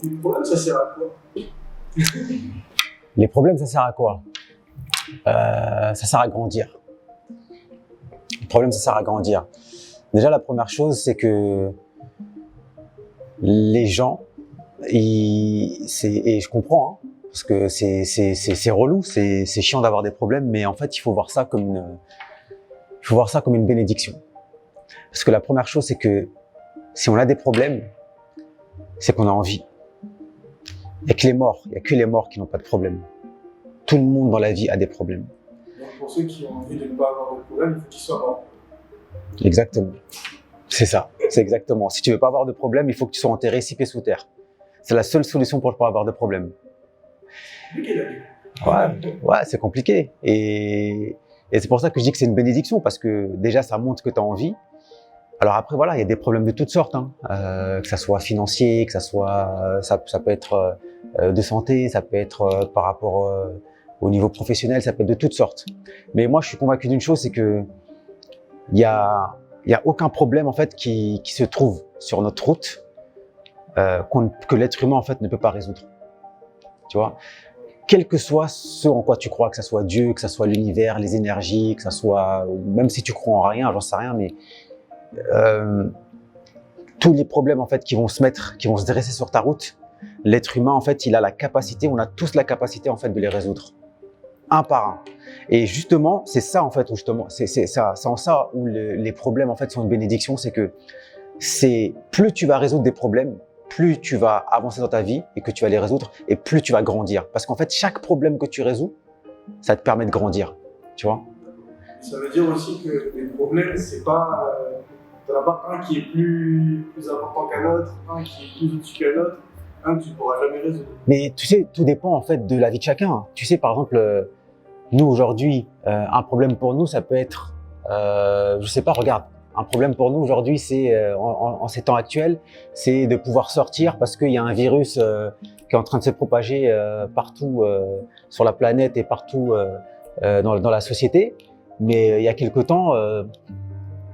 Les problèmes, ça sert à quoi? Les problèmes, ça sert à quoi? Ça sert à grandir. Les problèmes, ça sert à grandir. Déjà, la première chose, c'est que les gens, et je comprends, hein, parce que c'est relou, c'est chiant d'avoir des problèmes, mais en fait, il faut voir ça comme une bénédiction. Parce que la première chose, c'est que si on a des problèmes, c'est qu'on a envie. Il n'y a que les morts qui n'ont pas de problème. Tout le monde dans la vie a des problèmes. Donc pour ceux qui ont envie de ne pas avoir de problème, il faut qu'ils soient morts. Exactement. C'est ça. C'est exactement. Si tu veux pas avoir de problème, il faut que tu sois enterré 6 pieds sous terre. C'est la seule solution pour ne pas avoir de problème. Ouais, c'est compliqué. Et c'est pour ça que je dis que c'est une bénédiction, parce que déjà, ça montre que tu as envie. Alors après, voilà, il y a des problèmes de toutes sortes, hein. Que ça soit financier, que ça soit, ça peut être de santé, ça peut être par rapport au niveau professionnel, ça peut être de toutes sortes. Mais moi, je suis convaincu d'une chose, c'est que il y a aucun problème en fait qui se trouve sur notre route que l'être humain en fait ne peut pas résoudre. Tu vois, quel que soit ce en quoi tu crois, que ça soit Dieu, que ça soit l'univers, les énergies, que ça soit, même si tu crois en rien, j'en sais rien, mais tous les problèmes en fait qui vont se dresser sur ta route, l'être humain en fait, il a la capacité, on a tous la capacité en fait de les résoudre, un par un. Et justement, c'est ça en fait où justement, c'est en ça où les problèmes en fait sont une bénédiction, c'est que plus tu vas résoudre des problèmes, plus tu vas avancer dans ta vie et que tu vas les résoudre, et plus tu vas grandir. Parce qu'en fait, chaque problème que tu résous, ça te permet de grandir, tu vois. Ça veut dire aussi que les problèmes, c'est pas, t'en as pas un qui est plus important qu'un autre, un qui est plus au-dessus qu'un autre, un que tu pourras jamais résoudre. Mais tu sais, tout dépend en fait de la vie de chacun. Tu sais, par exemple, nous aujourd'hui, un problème pour nous, ça peut être, je sais pas, regarde, un problème pour nous aujourd'hui, c'est en ces temps actuels, c'est de pouvoir sortir parce qu'il y a un virus qui est en train de se propager partout sur la planète et partout dans la société. Mais il y a quelque temps,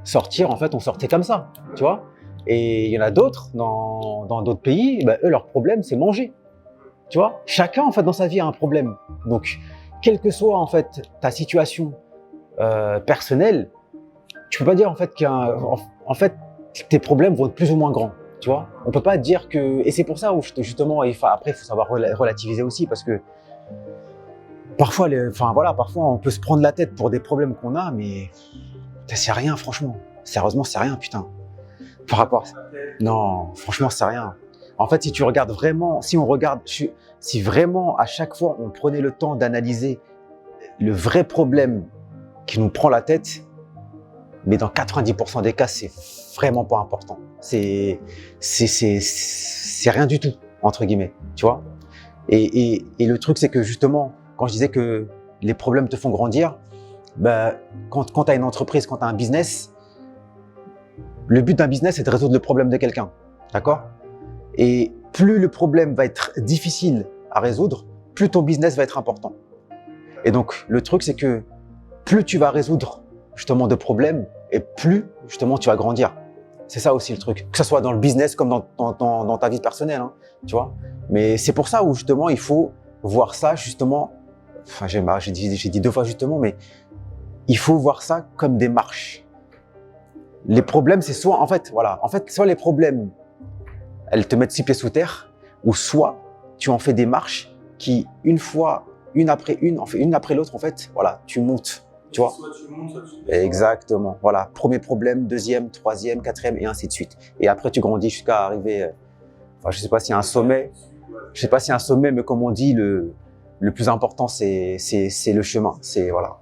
sortir, en fait, on sortait comme ça, tu vois. Et il y en a d'autres dans d'autres pays, ben, eux, leur problème, c'est manger, tu vois. Chacun, en fait, dans sa vie a un problème. Donc, quelle que soit en fait ta situation personnelle, tu peux pas dire en fait en fait tes problèmes vont être plus ou moins grands, tu vois. On peut pas dire que, et c'est pour ça où justement après il faut savoir relativiser aussi, parce que parfois parfois on peut se prendre la tête pour des problèmes qu'on a, mais c'est rien, franchement. Sérieusement, c'est rien, putain. Par rapport à ça. Non, franchement, c'est rien. En fait, si tu regardes vraiment, si vraiment à chaque fois on prenait le temps d'analyser le vrai problème qui nous prend la tête, mais dans 90% des cas, c'est vraiment pas important. C'est rien du tout, entre guillemets, tu vois. Et le truc, c'est que justement, quand je disais que les problèmes te font grandir, ben, quand tu as une entreprise, quand tu as un business, le but d'un business, c'est de résoudre le problème de quelqu'un, d'accord? Et plus le problème va être difficile à résoudre, plus ton business va être important. Et donc, le truc, c'est que plus tu vas résoudre justement de problèmes, et plus justement tu vas grandir. C'est ça aussi le truc. Que ce soit dans le business comme dans ta vie personnelle, hein, tu vois. Mais c'est pour ça où justement il faut voir ça justement, enfin j'ai dit 2 fois justement, mais il faut voir ça comme des marches. Les problèmes, c'est soit, en fait, soit les problèmes, elles te mettent 6 pieds sous terre, ou soit tu en fais des marches qui, une après l'autre, en fait, voilà, tu montes, tu vois. Soit tu montes, soit tu descends. Exactement, voilà. Premier problème, deuxième, troisième, quatrième, et ainsi de suite. Et après, tu grandis jusqu'à arriver, je sais pas s'il y a un sommet, mais comme on dit, le plus important, c'est le chemin, voilà.